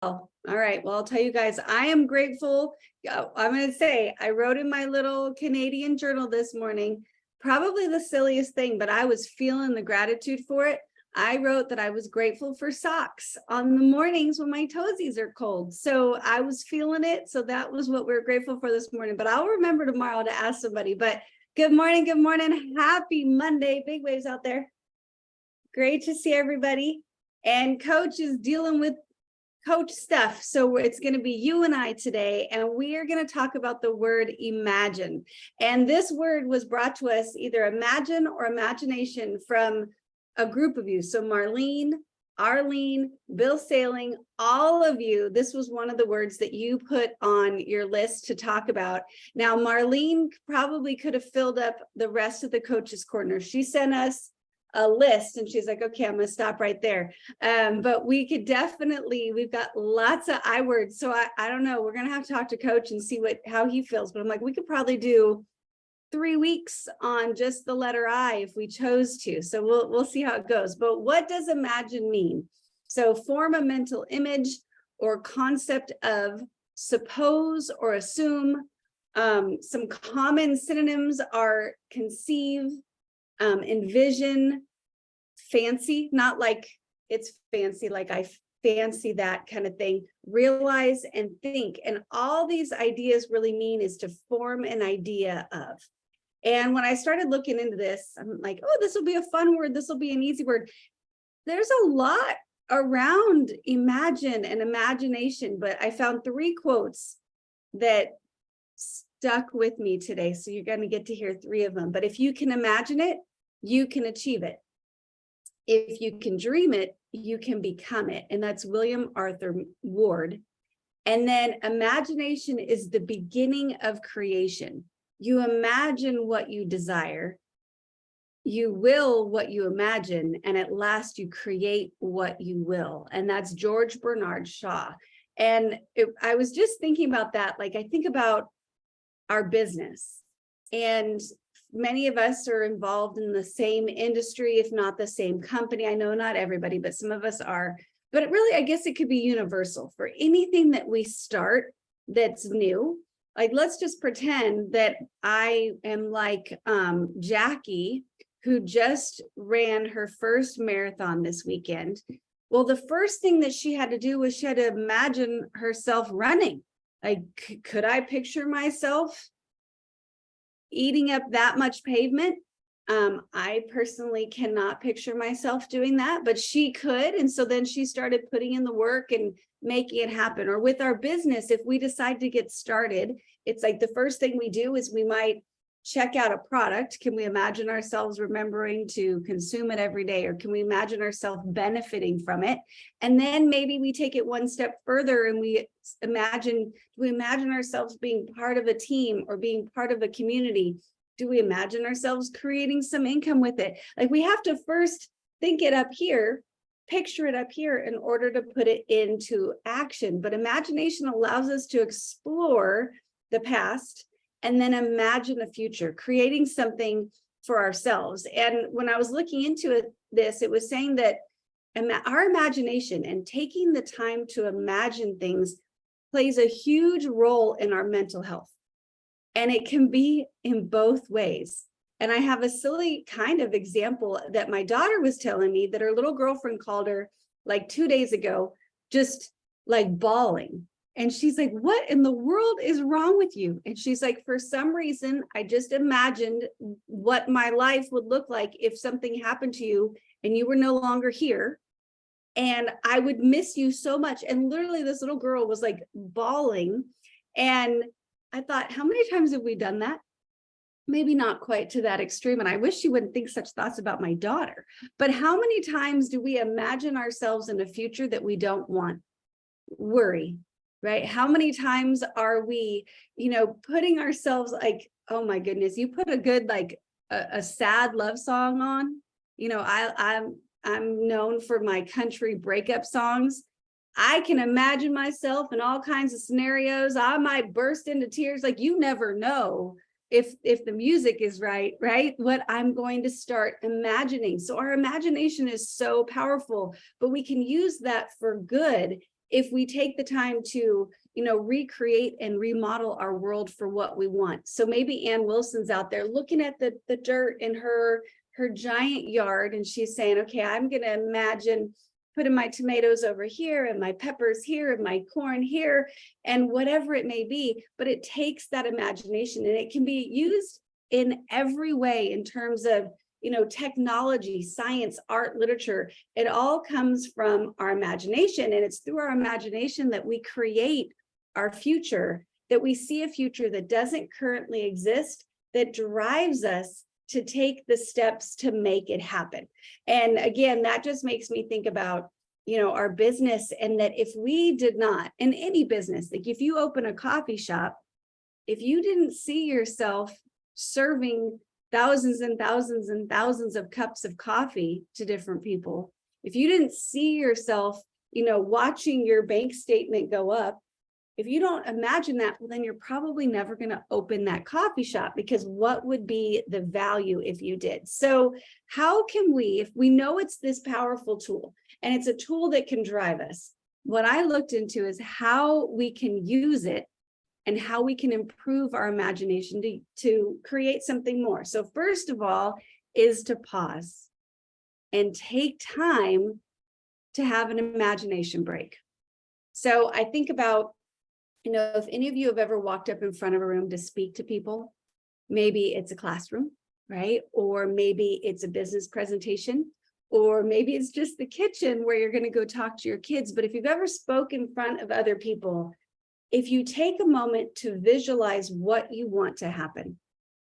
All right. Well, I'll tell you guys, I am grateful. I'm going to say I wrote in my little Canadian journal this morning, probably the silliest thing, but I was feeling the gratitude for it. I wrote that I was grateful for socks on the mornings when my toesies are cold. So I was feeling it. So that was what we were grateful for this morning. But I'll remember tomorrow to ask somebody. But good morning. Good morning. Happy Monday. Big waves out there. Great to see everybody. And Coach is dealing with Coach stuff. So it's going to be you and I today, and we are going to talk about the word imagine. And this word was brought to us either imagine or imagination from a group of you. So Marlene, Arlene, Bill Sailing, all of you, this was one of the words that you put on your list to talk about. Now, Marlene probably could have filled up the rest of the coaches corner. She sent us a list and she's like, okay, I'm gonna stop right there. But we could definitely, we've got lots of I words. So I don't know, we're gonna have to talk to Coach and see how he feels. But I'm like, we could probably do 3 weeks on just the letter I if we chose to. So we'll see how it goes. But what does imagine mean? So form a mental image or concept of, suppose or assume. Some common synonyms are conceive, envision, fancy, not like it's fancy, like I fancy that kind of thing, realize and think. And all these ideas really mean is to form an idea of. And when I started looking into this, I'm like, oh, this will be a fun word. This will be an easy word. There's a lot around imagine and imagination, but I found 3 quotes that stuck with me today. So you're going to get to hear 3 of them. But if you can imagine it, you can achieve it. If you can dream it, you can become it. And that's William Arthur Ward. And then imagination is the beginning of creation. You imagine what you desire. You will what you imagine. And at last you create what you will. And that's George Bernard Shaw. And I was just thinking about that. Like I think about our business, and many of us are involved in the same industry, if not the same company. I know not everybody, but some of us are. But it really, I guess it could be universal for anything that we start that's new. Like, let's just pretend that I am like Jackie, who just ran her first marathon this weekend. Well, the first thing that she had to do was she had to imagine herself running. Like, could I picture myself eating up that much pavement? I personally cannot picture myself doing that, but she could. And so then she started putting in the work and making it happen. Or with our business, if we decide to get started, it's like the first thing we do is we might check out a product. Can we imagine ourselves remembering to consume it every day? Or can we imagine ourselves benefiting from it? And then maybe we take it one step further and we imagine ourselves being part of a team or being part of a community. Do we imagine ourselves creating some income with it? Like, we have to first think it up here, picture it up here in order to put it into action. But imagination allows us to explore the past and then imagine the future, creating something for ourselves. And when I was looking into this, it was saying that our imagination and taking the time to imagine things plays a huge role in our mental health. And it can be in both ways. And I have a silly kind of example that my daughter was telling me, that her little girlfriend called her like 2 days ago, just like bawling. And she's like, what in the world is wrong with you? And she's like, for some reason, I just imagined what my life would look like if something happened to you and you were no longer here. And I would miss you so much. And literally this little girl was like bawling. And I thought, how many times have we done that? Maybe not quite to that extreme. And I wish she wouldn't think such thoughts about my daughter. But how many times do we imagine ourselves in a future that we don't want? Worry. Right? How many times are we, putting ourselves like, oh my goodness, you put a good, like a sad love song on, I'm known for my country breakup songs. I can imagine myself in all kinds of scenarios. I might burst into tears. Like, you never know if the music is right, what I'm going to start imagining. So our imagination is so powerful, but we can use that for good if we take the time to, recreate and remodel our world for what we want. So maybe Ann Wilson's out there looking at the dirt in her giant yard, and she's saying, okay, I'm going to imagine putting my tomatoes over here and my peppers here and my corn here and whatever it may be. But it takes that imagination, and it can be used in every way in terms of, technology, science, art, literature. It all comes from our imagination, and it's through our imagination that we create our future, that we see a future that doesn't currently exist, that drives us to take the steps to make it happen. And again, that just makes me think about, our business, and that if we did not, in any business, like if you open a coffee shop, if you didn't see yourself serving thousands and thousands and thousands of cups of coffee to different people, if you didn't see yourself, watching your bank statement go up, if you don't imagine that, well, then you're probably never going to open that coffee shop, because what would be the value if you did? So how can we, if we know it's this powerful tool and it's a tool that can drive us, what I looked into is how we can use it and how we can improve our imagination to create something more. So first of all is to pause and take time to have an imagination break. So I think about, if any of you have ever walked up in front of a room to speak to people, maybe it's a classroom, right? Or maybe it's a business presentation, or maybe it's just the kitchen where you're going to go talk to your kids. But if you've ever spoken in front of other people, if you take a moment to visualize what you want to happen,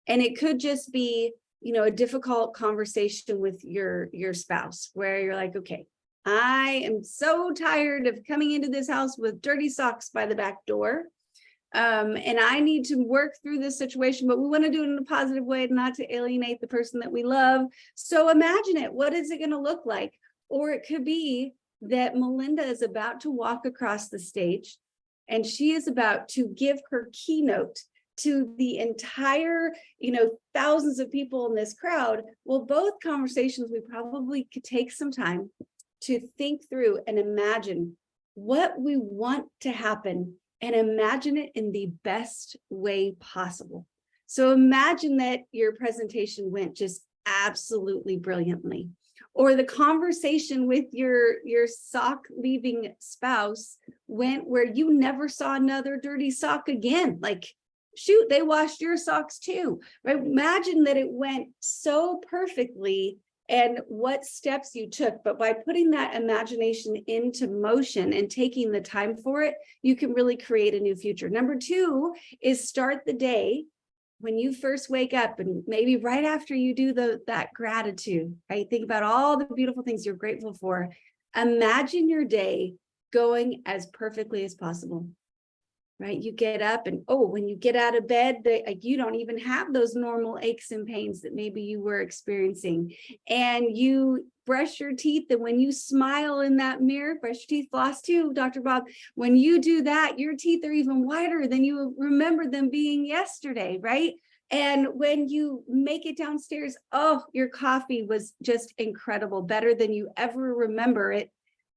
and it could just be, a difficult conversation with your spouse where you're like, okay, I am so tired of coming into this house with dirty socks by the back door. And I need to work through this situation, but we want to do it in a positive way, not to alienate the person that we love. So imagine it. What is it going to look like? Or it could be that Melinda is about to walk across the stage, and she is about to give her keynote to the entire, thousands of people in this crowd. Well, both conversations, we probably could take some time to think through and imagine what we want to happen, and imagine it in the best way possible. So imagine that your presentation went just absolutely brilliantly, or the conversation with your sock leaving spouse went where you never saw another dirty sock again. Like, shoot, they washed your socks too, right? Imagine that it went so perfectly and what steps you took. But by putting that imagination into motion and taking the time for it, you can really create a new future. Number two is start the day when you first wake up, and maybe right after you do that gratitude, right? Think about all the beautiful things you're grateful for. Imagine your day going as perfectly as possible. Right? You get up, and when you get out of bed, you don't even have those normal aches and pains that maybe you were experiencing. And you brush your teeth, and when you smile in that mirror, brush your teeth, floss too, Dr. Bob. When you do that, your teeth are even whiter than you remember them being yesterday, right? And when you make it downstairs, your coffee was just incredible, better than you ever remember it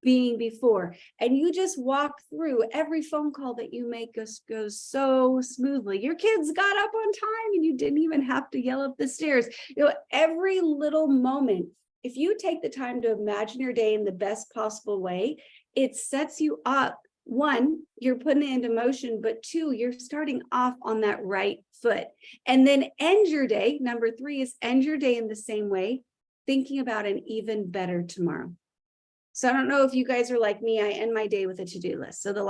being before. And you just walk through every phone call that you make goes so smoothly. Your kids got up on time and you didn't even have to yell up the stairs. Every little moment, if you take the time to imagine your day in the best possible way, it sets you up. One, you're putting it into motion, but two, you're starting off on that right foot. And then end your day. Number three is end your day in the same way, thinking about an even better tomorrow. So I don't know if you guys are like me, I end my day with a to-do list. So one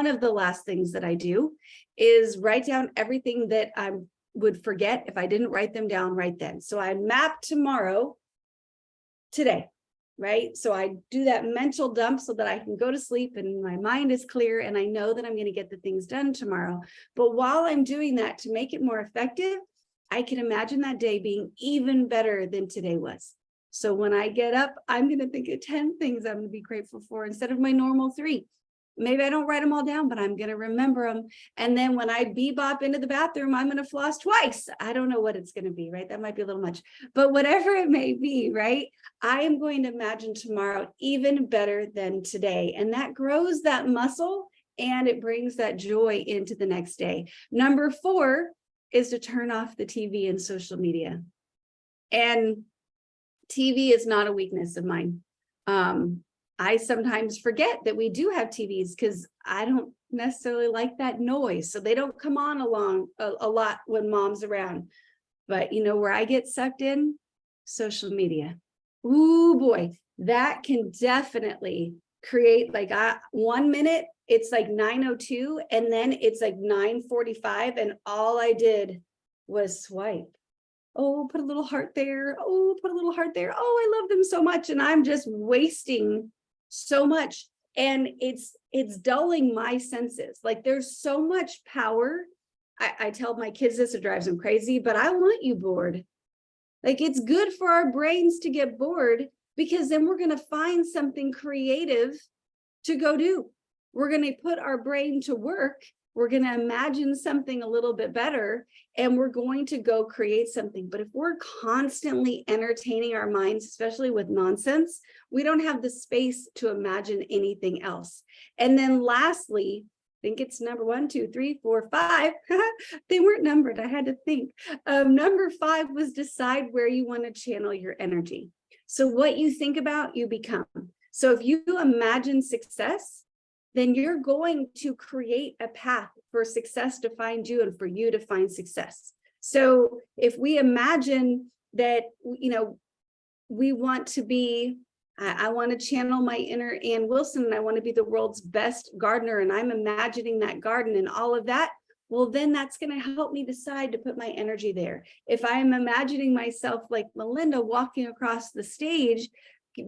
of the last things that I do is write down everything that I would forget if I didn't write them down right then. So I map tomorrow today, right? So I do that mental dump so that I can go to sleep and my mind is clear and I know that I'm going to get the things done tomorrow. But while I'm doing that, to make it more effective, I can imagine that day being even better than today was. So when I get up, I'm going to think of 10 things I'm going to be grateful for instead of my normal 3. Maybe I don't write them all down, but I'm going to remember them. And then when I bebop into the bathroom, I'm going to floss twice. I don't know what it's going to be, right? That might be a little much, but whatever it may be, right? I am going to imagine tomorrow even better than today. And that grows that muscle and it brings that joy into the next day. Number 4 is to turn off the TV and social media. And TV is not a weakness of mine. I sometimes forget that we do have TVs because I don't necessarily like that noise. So they don't come on a lot when mom's around. But you know where I get sucked in? Social media. Ooh, boy, that can definitely create like 1 minute, it's like 9:02 and then it's like 9:45 and all I did was swipe. Oh, put a little heart there. Oh, put a little heart there. Oh, I love them so much. And I'm just wasting so much. And it's dulling my senses. Like there's so much power. I tell my kids this, it drives them crazy, but I want you bored. Like it's good for our brains to get bored because then we're going to find something creative to go do. We're going to put our brain to work. We're going to imagine something a little bit better and we're going to go create something. But if we're constantly entertaining our minds, especially with nonsense, we don't have the space to imagine anything else. And then lastly, I think it's number 1, 2, 3, 4, 5. They weren't numbered. I had to think. Number 5 was decide where you want to channel your energy. So what you think about, you become. So if you imagine success, then you're going to create a path for success to find you and for you to find success. So if we imagine that, you know, we want to be, I want to channel my inner Ann Wilson and I want to be the world's best gardener and I'm imagining that garden and all of that, well, then that's going to help me decide to put my energy there. If I'm imagining myself like Melinda walking across the stage,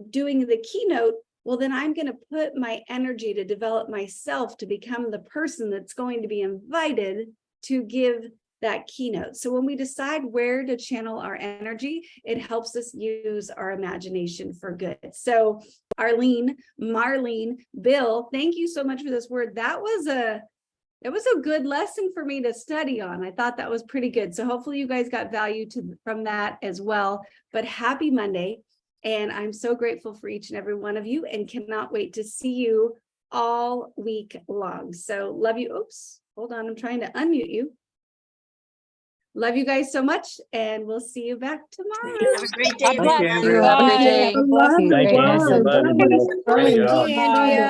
doing the keynote, well, then I'm going to put my energy to develop myself to become the person that's going to be invited to give that keynote. So when we decide where to channel our energy, it helps us use our imagination for good. So Arlene, Marlene, Bill, thank you so much for this word. That was a good lesson for me to study on. I thought that was pretty good. So hopefully you guys got value from that as well. But happy Monday. And I'm so grateful for each and every one of you and cannot wait to see you all week long. So love you. Oops, hold on. I'm trying to unmute you. Love you guys so much. And we'll see you back tomorrow. Have a great day. Thank you, everyone. Andrea. Have a good day. Love you. Thank you. Wow. Great job. Thank you, Andrea.